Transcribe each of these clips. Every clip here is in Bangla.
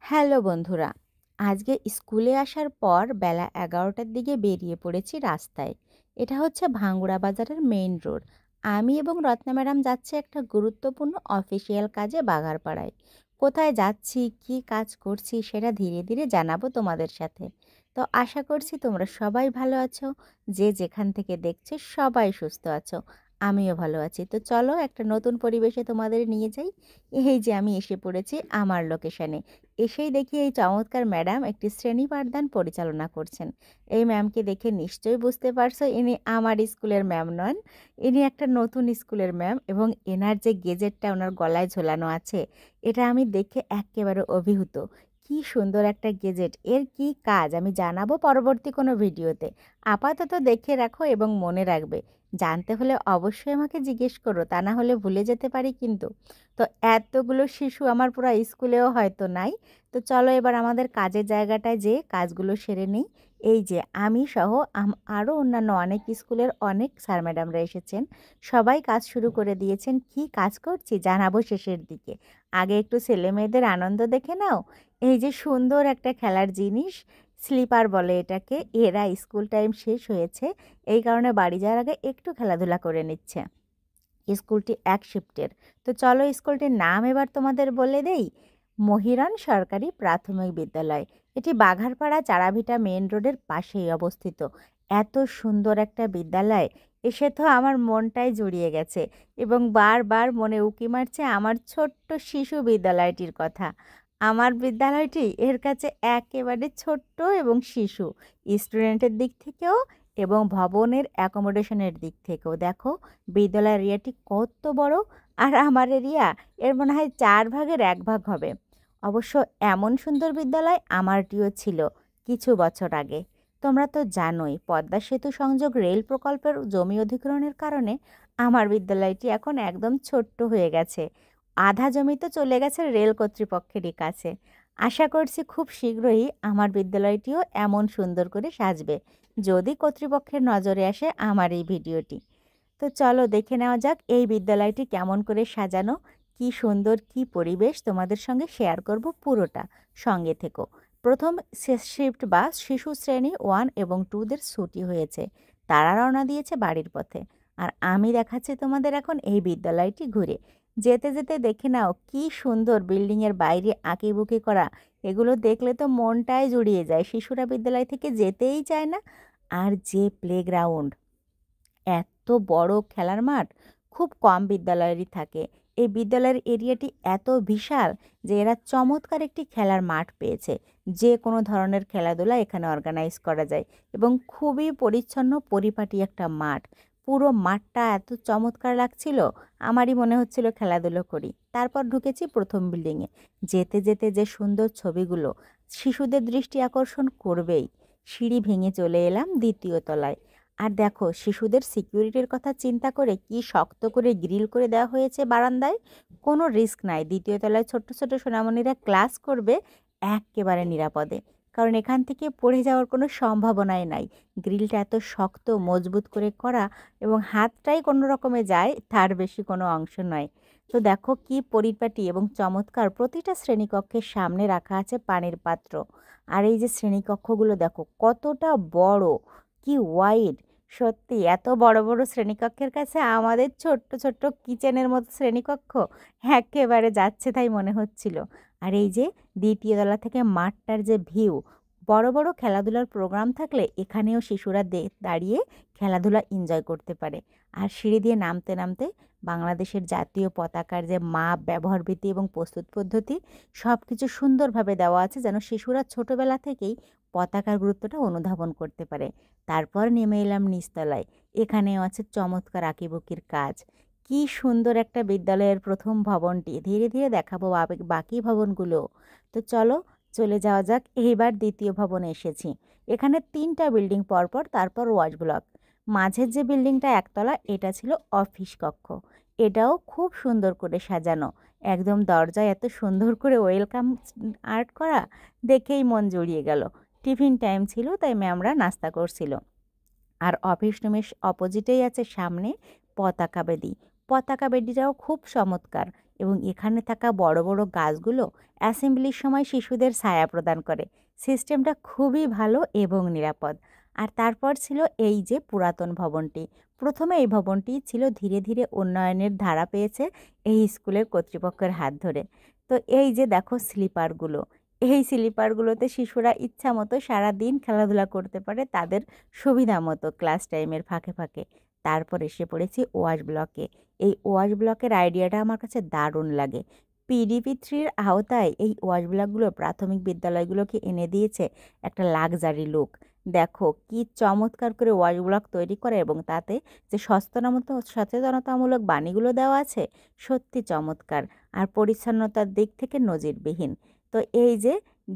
হ্যালো বন্ধুরা, আজকে স্কুলে আসার পর বেলা ১১টার দিকে বেরিয়ে পড়েছি রাস্তায়। এটা হচ্ছে ভাঙ্গুড়া বাজারের মেইন রোড। আমি এবং রত্না ম্যাডাম যাচ্ছি একটা গুরুত্বপূর্ণ অফিসিয়াল কাজে বাগারপাড়ায়। কোথায় যাচ্ছি, কি কাজ করছি সেটা ধীরে ধীরে জানাবো তোমাদের সাথে। তো আশা করছি তোমরা সবাই ভালো আছো, যে যেখান থেকে দেখছো সবাই সুস্থ আছো। আমিও ভালো আছি। তো চলো একটা নতুন পরিবেশে তোমাদের নিয়ে যাই। এই যে আমি এসে পড়েছি আমার লোকেশনে। এসেই দেখি এই চমৎকার ম্যাডাম একটি শ্রেণী পাঠদান পরিচালনা করছেন। এই ম্যামকে দেখে নিশ্চয়ই বুঝতে পারছো ইনি আমার স্কুলের ম্যাম নন। ইনি একটা নতুন স্কুলের ম্যাম, এবং এনার যে গেজেটটা ওনার গলায় ঝোলানো আছে, এটা আমি দেখে একেবারে অভিভূত। কি সুন্দর একটা গেজেট! এর কি কাজ আমি জানাবো পরবর্তী কোনো ভিডিওতে। আপাতত দেখে রাখো এবং মনে রাখবে। জানতে হলে অবশ্যই আমাকে জিজ্ঞেস করো, তা না হলে ভুলে যেতে পারি কিন্তু। তো এতগুলো শিশু আমার পুরো স্কুলেও হয়তো নাই। তো চলো এবার আমাদের কাজের জায়গাটায় যেয়ে কাজগুলো সেরে নিই। এই যে আমি সহ আরও অন্যান্য অনেক স্কুলের অনেক স্যার ম্যাডামরা এসেছেন। সবাই কাজ শুরু করে দিয়েছেন। কি কাজ করছি জানাবো শেষের দিকে। আগে একটু ছেলে মেয়েদের আনন্দ দেখে নাও। এই যে সুন্দর একটা খেলার জিনিস, স্লিপার বলে এটাকে, এরা স্কুল টাইম শেষ হয়েছে, এই কারণে বাড়ি যাওয়ার আগে একটু খেলাধুলা করে নিচ্ছে। স্কুলটি এক শিফটের। তো চলো স্কুলটির নাম এবার তোমাদের বলে দেই। মহিরণ সরকারি প্রাথমিক বিদ্যালয়। এটি বাঘারপাড়া চারাভিটা মেন রোডের পাশেই অবস্থিত। এত সুন্দর একটা বিদ্যালয়, এসে তো আমার মনটাই জুড়িয়ে গেছে, এবং বারবার মনে উকি মারছে আমার ছোট্ট শিশু বিদ্যালয়টির কথা। আমার বিদ্যালয়টি এর কাছে একেবারে ছোট্ট এবং শিশু, স্টুডেন্টের দিক থেকেও এবং ভবনের অ্যাকোমোডেশনের দিক থেকেও। দেখো বিদ্যালয়ের এরিয়াটি কত বড়, আর আমার এরিয়া এর মনে হয় 4 ভাগের 1 ভাগ হবে। অবশ্য এমন সুন্দর বিদ্যালয় আমারটিও ছিল কিছু বছর আগে। তোমরা তো জানোই পদ্মা সেতু সংযোগ রেল প্রকল্পের জমি অধিগ্রহণের কারণে আমার বিদ্যালয়টি এখন একদম ছোট্ট হয়ে গেছে। আধা জমি তো চলে গেছে রেল কর্তৃপক্ষেরই কাছে। আশা করছি খুব শীঘ্রই আমার বিদ্যালয়টিও এমন সুন্দর করে সাজবে, যদি কর্তৃপক্ষের নজরে আসে আমার এই ভিডিওটি। তো চলো দেখে নেওয়া যাক এই বিদ্যালয়টি কেমন করে সাজানো, কি সুন্দর কি পরিবেশ তোমাদের সঙ্গে শেয়ার করব পুরোটা। সঙ্গে থেকো। প্রথম শিফট বা শিশু শ্রেণী 1 এবং 2দের ছুটি হয়েছে, তারা রওনা দিয়েছে বাড়ির পথে। আর আমি দেখাচ্ছি তোমাদের এখন এই বিদ্যালয়টি ঘুরে। যেতে যেতে দেখে নাও কি সুন্দর বিল্ডিংয়ের বাইরে আঁকিবুকি করা। এগুলো দেখলে তো মনটাই জুড়িয়ে যায়, শিশুরা বিদ্যালয় থেকে যেতেই চায় না। আর যে প্লেগ্রাউন্ড, এত বড় খেলার মাঠ খুব কম বিদ্যালয়েরই থাকে। এই বিদ্যালয়ের এরিয়াটি এত বিশাল যে এরা চমৎকার একটি খেলার মাঠ পেয়েছে। যে কোনো ধরনের খেলাধুলা এখানে অর্গানাইজ করা যায়, এবং খুবই পরিচ্ছন্ন পরিপাটি একটা মাঠ। পুরো মাঠটা এত চমৎকার লাগছিল, আমারই মনে হচ্ছিল খেলাধুলো করি। তারপর ঢুকেছি প্রথম বিল্ডিংয়ে। যেতে যেতে যে সুন্দর ছবিগুলো শিশুদের দৃষ্টি আকর্ষণ করবেই। সিঁড়ি ভেঙে চলে এলাম দ্বিতীয় তলায়। আর দেখো শিশুদের সিকিউরিটির কথা চিন্তা করে কি শক্ত করে গ্রিল করে দেওয়া হয়েছে বারান্দায়। কোনো রিস্ক নাই, দ্বিতীয় তলায় ছোট্ট ছোট সোনামণিরা ক্লাস করবে একেবারে নিরাপদে, কারণ এখান থেকে পড়ে যাওয়ার কোনো সম্ভাবনাই নাই। গ্রিলটা এত শক্ত মজবুত করে করা, এবং হাতটাই কোনো রকমে যায়, তার বেশি কোনো অংশ নয়। তো দেখো কি পরিপাটি এবং চমৎকার। প্রতিটা শ্রেণীকক্ষের সামনে রাখা আছে পানির পাত্র। আর এই যে শ্রেণীকক্ষগুলো দেখো কতটা বড়, কি ওয়াইড! সত্যি এত বড় বড় শ্রেণীকক্ষের কাছে আমাদের ছোট্ট ছোট্ট কিচেনের মতো শ্রেণীকক্ষ একেবারে যাচ্ছে তাই মনে হচ্ছিল। আর এই যে দ্বিতীয় তলা থেকে মাঠটার যে ভিউ, বড় বড় খেলাধুলার প্রোগ্রাম থাকলে এখানেও শিশুরা দাঁড়িয়ে খেলাধুলা এনজয় করতে পারে। আর সিঁড়ি দিয়ে নামতে নামতে বাংলাদেশের জাতীয় পতাকার যে মাপ, ব্যবহারবিধি এবং প্রস্তুত পদ্ধতি সব কিছু সুন্দরভাবে দেওয়া আছে, যেন শিশুরা ছোটোবেলা থেকেই পতাকার গুরুত্বটা অনুধাবন করতে পারে। তারপর নেমে এলাম নিচতলায়। এখানেও আছে চমৎকার আঁকিবুকির কাজ। কি সুন্দর একটা বিদ্যালয়ের প্রথম ভবনটি। ধীরে ধীরে দেখাবো বাকি ভবনগুলো। তো চলো চলে যাওয়া যাক। এইবার দ্বিতীয় ভবনে এসেছি। এখানে 3টা বিল্ডিং পরপর, তারপর ওয়াচ ব্লক। মাঝের যে বিল্ডিংটা একতলা, এটা ছিল অফিস কক্ষ। এটাও খুব সুন্দর করে সাজানো। একদম দরজায় এত সুন্দর করে ওয়েলকাম আর্ট করা, দেখেই মন জুড়িয়ে গেল। টিফিন টাইম ছিল তাই ম্যামরা নাস্তা করছিল। আর অফিস রুমের অপোজিটেই আছে সামনে পতাকা বেদি। পতাকা বেদিটাও খুব চমৎকার। এবং এখানে থাকা বড় বড় গাছগুলো অ্যাসেম্বলির সময় শিশুদের ছায়া প্রদান করে। সিস্টেমটা খুবই ভালো এবং নিরাপদ। আর তারপর ছিল এই যে পুরাতন ভবনটি। প্রথমে এই ভবনটি ছিল, ধীরে ধীরে উন্নয়নের ধারা পেয়েছে এই স্কুলের কর্তৃপক্ষের হাত ধরে। তো এই যে দেখো স্লিপারগুলো, এই স্লিপারগুলোতে শিশুরা ইচ্ছা মতো সারাদিন খেলাধুলা করতে পারে তাদের সুবিধা মতো ক্লাস টাইমের ফাঁকে ফাঁকে। তারপর এসে পড়েছি ওয়াশ ব্লকে। এই ওয়াশ ব্লকের আইডিয়াটা আমার কাছে দারুণ লাগে। PDP-3-র আওতায় এই ওয়াশ ব্লকগুলো প্রাথমিক বিদ্যালয়গুলোকে এনে দিয়েছে একটা লাক্সারি লুক। দেখো কি চমৎকার করে ওয়াশ ব্লক তৈরি করে এবং তাতে যে সচেতনতামূলক বাণীগুলো দেওয়া আছে, সত্যি চমৎকার আর পরিচ্ছন্নতার দিক থেকে নজিরবিহীন। তো এই যে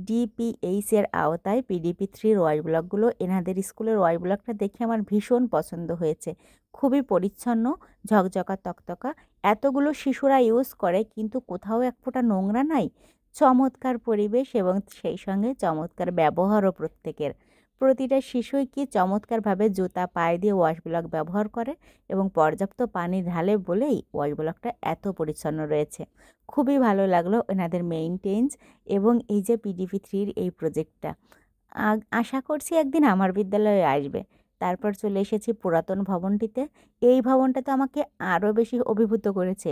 DPH-এর আওতায় PDP-3-র ওয়াশ ব্লকগুলো, এনাদের স্কুলের ওয়াশ ব্লকটা দেখে আমার ভীষণ পছন্দ হয়েছে। খুবই পরিচ্ছন্ন, ঝকঝকা তকতকা। এতগুলো শিশুরা ইউজ করে কিন্তু কোথাও এক ফোঁটা নোংরা নাই। চমৎকার পরিবেশ এবং সেই সঙ্গে চমৎকার ব্যবহারও প্রত্যেকের। প্রতিটা শিশুই কি চমৎকারভাবে জুতা পায়ে দিয়ে ওয়াশ ব্লক ব্যবহার করে এবং পর্যাপ্ত পানি ঢালে বলেই ওয়াশ ব্লকটা এত পরিচ্ছন্ন রয়েছে। খুবই ভালো লাগলো এনাদের মেইনটেন্স এবং এই যে PDP-3-র এই প্রজেক্টটা। আশা করছি একদিন আমার বিদ্যালয়ে আসবে। তারপর চলে এসেছি পুরাতন ভবনটিতে। এই ভবনটা তো আমাকে আরও বেশি অভিভূত করেছে।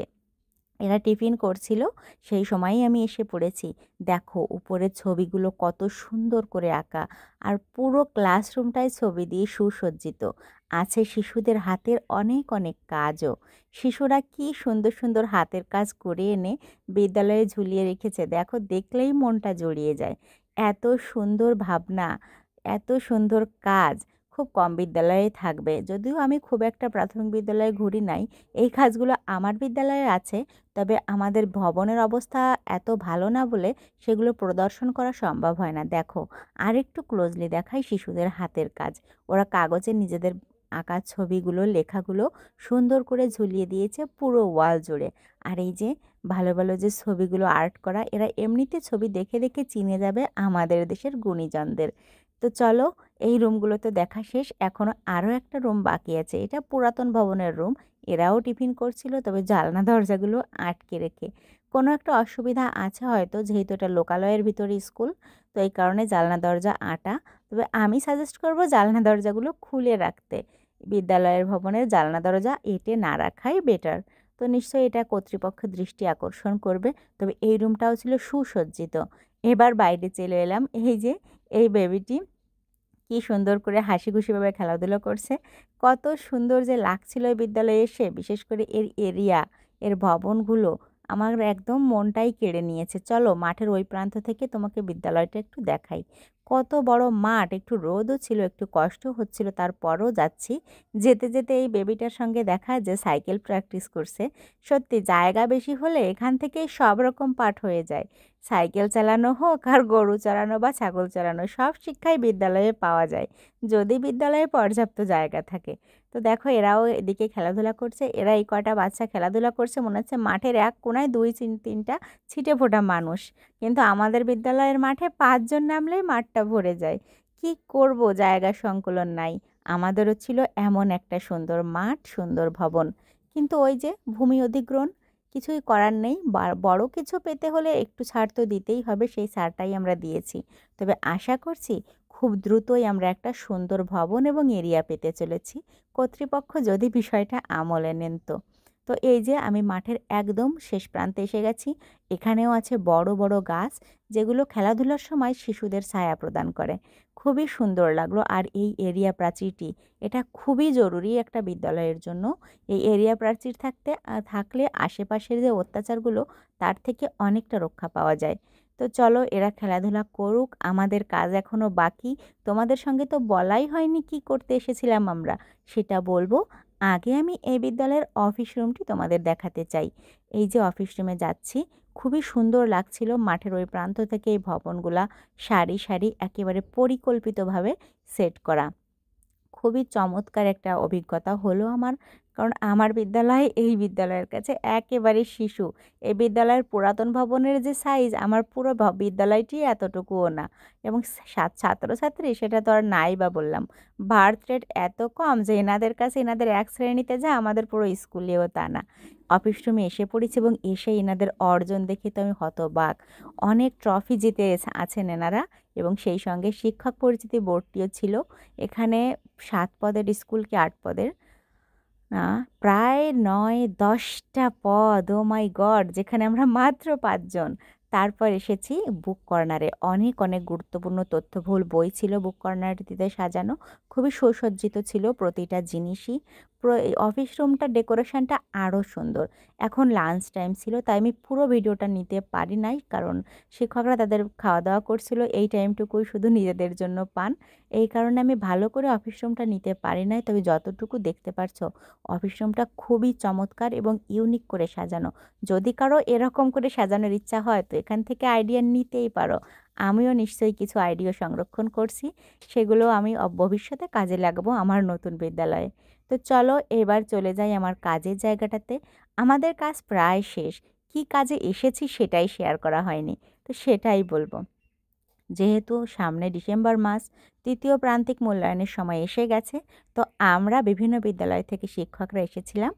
এরা টিফিন করছিল, সেই সময়ই আমি এসে পড়েছি। দেখো উপরের ছবিগুলো কত সুন্দর করে আঁকা, আর পুরো ক্লাসরুমটাই ছবি দিয়ে সুসজ্জিত। আছে শিশুদের হাতের অনেক অনেক কাজও। শিশুরা কি সুন্দর সুন্দর হাতের কাজ করে এনে বিদ্যালয়ে ঝুলিয়ে রেখেছে, দেখো দেখলেই মনটা জড়িয়ে যায়। এত সুন্দর ভাবনা, এত সুন্দর কাজ খুব কম বিদ্যালয়ে থাকবে। যদিও আমি খুব একটা প্রাথমিক বিদ্যালয়ে ঘুরি নাই, এই কাজগুলো আমার বিদ্যালয়ে আছে। তবে আমাদের ভবনের অবস্থা এত ভালো না বলে সেগুলো প্রদর্শন করা সম্ভব হয় না। দেখো আরেকটু ক্লোজলি দেখাই শিশুদের হাতের কাজ। ওরা কাগজে নিজেদের আঁকা ছবিগুলো, লেখাগুলো সুন্দর করে ঝুলিয়ে দিয়েছে পুরো ওয়াল জুড়ে। আর এই যে ভালো ভালো যে ছবিগুলো আর্ট করা, এরা এমনিতে ছবি দেখে দেখে চিনে যাবে আমাদের দেশের গুণীজনদের। তো চলো, এই রুমগুলো তো দেখা শেষ, এখনও আরও একটা রুম বাকি আছে। এটা পুরাতন ভবনের রুম। এরাও টিফিন করছিল, তবে জানলা দরজাগুলো আটকে রেখে। কোনো একটা অসুবিধা আছে হয়তো, যেহেতু এটা লোকালয়ের ভিতরে স্কুল, তো এই কারণে জানলা দরজা আটা। তবে আমি সাজেস্ট করব জানলা দরজাগুলো খুলে রাখতে। বিদ্যালয়ের ভবনের জানলা দরজা এঁটে না রাখাই বেটার। তো নিশ্চয়ই এটা কর্তৃপক্ষের দৃষ্টি আকর্ষণ করবে। তবে এই রুমটাও ছিল সুসজ্জিত। এবার বাইরে চলে এলাম। এই যে এই বেবিটি কি সুন্দর করে হাসিখুশিভাবে খেলাধুলো করছে। কত সুন্দর যে লাগছিল এই বিদ্যালয়ে এসে, বিশেষ করে এর এরিয়া, এর ভবনগুলো আমার একদম মনটাই কেড়ে নিয়েছে। চলো মাঠের ওই প্রান্ত থেকে তোমাকে বিদ্যালয়টা একটু দেখাই। কত বড় মাঠ, একটু রোদও ছিল, একটু কষ্ট হচ্ছিল, তারপরও যাচ্ছি। যেতে যেতে এই বেবিটার সঙ্গে দেখা যে সাইকেল প্র্যাকটিস করছে। সত্যি জায়গা বেশি হলে এখান থেকেই সব রকম পাঠ হয়ে যায়। সাইকেল চালানো হোক আর গরু চড়ানো বা ছাগল চড়ানো, সব শিক্ষাই বিদ্যালয়ে পাওয়া যায়, যদি বিদ্যালয়ে পর্যাপ্ত জায়গা থাকে। তো দেখো এরাও এদিকে খেলাধুলা করছে। এরা এই কটা বাচ্চা খেলাধুলা করছে মনে হচ্ছে মাঠের এক কোনায় দুই তিনটা ছিটে ফোটা মানুষ। কিন্তু আমাদের বিদ্যালয়ের মাঠে 5 জন নামলেই মাঠটা ভরে যায়। কি করব, জায়গা সংকুলন নাই। আমাদেরও ছিল এমন একটা সুন্দর মাঠ, সুন্দর ভবন, কিন্তু ওই যে ভূমি অধিগ্রহণ, কিছুই করার নেই। বড় কিছু পেতে হলে একটু ছাড় তো দিতেই হবে, সেই ছাড়টাই আমরা দিয়েছি। তবে আশা করছি খুব দ্রুতই আমরা একটা সুন্দর ভবন এবং এরিয়া পেতে চলেছি, কর্তৃপক্ষ যদি বিষয়টা আমলে নেন তো। তো এই যে আমি মাঠের একদম শেষ প্রান্তে এসে গেছি। এখানেও আছে বড় বড় গাছ, যেগুলো খেলাধুলার সময় শিশুদের ছায়া প্রদান করে। খুবই সুন্দর লাগলো। আর এই এরিয়া প্রাচীরটি, এটা খুবই জরুরি একটা বিদ্যালয়ের জন্য। এই এরিয়া প্রাচীর থাকলে আশেপাশের যে অত্যাচারগুলো, তার থেকে অনেকটা রক্ষা পাওয়া যায়। তো চলো এরা খেলাধুলা করুক, আমাদের কাজ এখনও বাকি। তোমাদের সঙ্গে তো বলাই হয়নি কি করতে এসেছিলাম আমরা, সেটা বলবো। আগে আমি এই বিদ্যালয়ের অফিস রুমটি তোমাদের দেখাতে চাই। এই যে অফিস রুমে যাচ্ছি, খুবই সুন্দর লাগছিল। মাঠের ওই প্রান্ত থেকে এই ভবনগুলা সারি সারি একেবারে পরিকল্পিতভাবে সেট করা। খুবই চমৎকার একটা অভিজ্ঞতা হলো আমার। কারণ আমার বিদ্যালয় এই বিদ্যালয়ের কাছে একেবারে শিশু। এই বিদ্যালয়ের পুরাতন ভবনের যে সাইজ, আমার পুরো বিদ্যালয়টি এতটুকুও না। এবং ছাত্রছাত্রী সেটা তো আর নাই বা বললাম। বার্থ রেট এত কম যে এনাদের কাছে এনাদের এক শ্রেণীতে যা আমাদের পুরো স্কুলেও তা না। অফিস রুমে এসে পড়েছি এবং এসে এনাদের অর্জন দেখে তো আমি হতবাক। অনেক ট্রফি জিতে আছেন এনারা এবং সেই সঙ্গে শিক্ষক পরিচিতি বোর্ডটিও ছিল। এখানে ৭ পদের স্কুল কি ৮ পদের? না, প্রায় ৯-১০টা পদ। ওহ মাই গড! যেখানে আমরা মাত্র ৫ জন। তারপর এসেছি বুক কর্নারে। অনেক, অনেক গুরুত্বপূর্ণ তথ্যবহুল বই ছিল বুক কর্নারটিতে সাজানো। খুবই সুসজ্জিত ছিল প্রতিটা জিনিসই। এই অফিস রুমটার ডেকোরেশনটা আরও সুন্দর। এখন লাঞ্চ টাইম ছিল তাই আমি পুরো ভিডিওটা নিতে পারি নাই। কারণ শিক্ষকরা তাদের খাওয়া-দাওয়া করছিল। এই টাইমটুকুই শুধু নিজেদের জন্য পান। এই কারণে আমি ভালো করে অফিস রুমটা নিতে পারি নাই। তবে যতটুকু দেখতে পারছো অফিস রুমটা খুবই চমৎকার এবং ইউনিক করে সাজানো। যদি কারো এরকম করে সাজানোর ইচ্ছা হয় তো এখান থেকে আইডিয়া নিতেই পারো। আমিও নিশ্চয়ই কিছু আইডিয়া সংরক্ষণ করছি। সেগুলো আমি ভবিষ্যতে কাজে লাগাবো আমার নতুন বিদ্যালয়ে। তো চলো এবার চলে যাই আমার কাজের জায়গাটাতে। আমাদের কাজ প্রায় শেষ। কী কাজে এসেছি সেটাই শেয়ার করা হয়নি। তো সেটাই বলবো। যেহেতু সামনে ডিসেম্বর মাস, তৃতীয় প্রান্তিক মূল্যায়নের সময় এসে গেছে, তো আমরা বিভিন্ন বিদ্যালয় থেকে শিক্ষকরা এসেছিলাম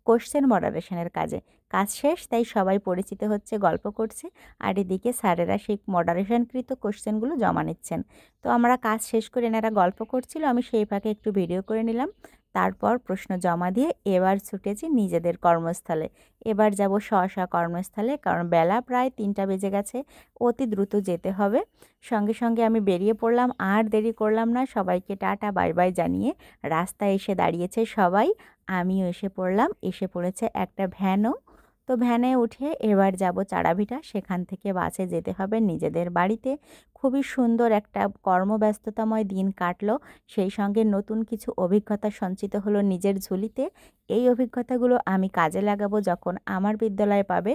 কোশ্চেন মডারেশনের কাজে। কাজ শেষ তাই সবাই পরিচিত হচ্ছে, গল্প করছে, আর এদিকে স্যারেরা সেই মডারেশনকৃত কোশ্চেনগুলো জমা নিচ্ছেন। তো আমরা কাজ শেষ করে এনারা গল্প করছিল, আমি সেই ফাঁকে একটু ভিডিও করে নিলাম। তারপর প্রশ্ন জমা দিয়ে এবার ছুটেছি নিজেদের কর্মস্থলে। এবার যাব স্ব কর্মস্থলে, কারণ বেলা প্রায় ৩টা বেজে গেছে, অতি দ্রুত যেতে হবে। সঙ্গে সঙ্গে আমি বেরিয়ে পড়লাম, আর দেরি করলাম না। সবাইকে টাটা বাই বাই জানিয়ে রাস্তায় এসে দাঁড়িয়েছে সবাই। আমিও এসে পড়লাম। এসে পড়েছে একটা ভ্যানও। তো ভ্যানে উঠে এবার যাব চাড়াভিটা, সেখান থেকে বাসে যেতে হবে নিজেদের বাড়িতে। খুবই সুন্দর একটা কর্মব্যস্ততাময় দিন কাটলো। সেই সঙ্গে নতুন কিছু অভিজ্ঞতা সঞ্চিত হলো নিজের ঝুলিতে। এই অভিজ্ঞতাগুলো আমি কাজে লাগাবো যখন আমার বিদ্যালয়ে পাবে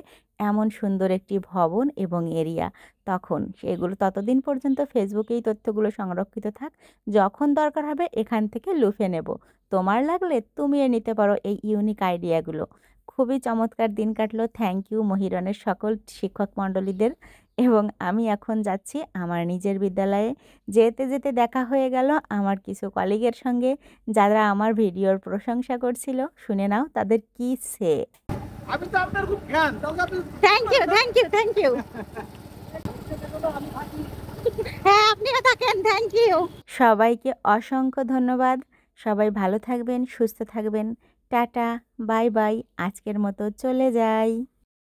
এমন সুন্দর একটি ভবন এবং এরিয়া। তখন সেগুলো ততদিন পর্যন্ত ফেসবুকেই তথ্যগুলো সংরক্ষিত থাক। যখন দরকার হবে এখান থেকে লুফে নেব। তোমার লাগলে তুমিও নিতে পারো এই ইউনিক আইডিয়াগুলো। খুবই চমৎকার দিন কাটলো। থ্যাংক ইউ মহিরনের সকল শিক্ষক মণ্ডলীদের। এবং আমি এখন যাচ্ছি আমার নিজের বিদ্যালয়ে। যেতে যেতে দেখা হয়ে গেল আমার কিছু কলিগের সঙ্গে, যারা আমার ভিডিওর প্রশংসা করছিল। শুনে নাও তাদের কি সে। আমি তো আপনার খুব ফ্যান। তাহলে আপনি thank you, thank you, thank you. হ্যাঁ, আপনিও থাকেন। Thank you. সবাইকে অসংখ্য ধন্যবাদ। সবাই ভালো থাকবেন, সুস্থ থাকবেন। Tata, bye bye. আজকের মতো চলে যাই।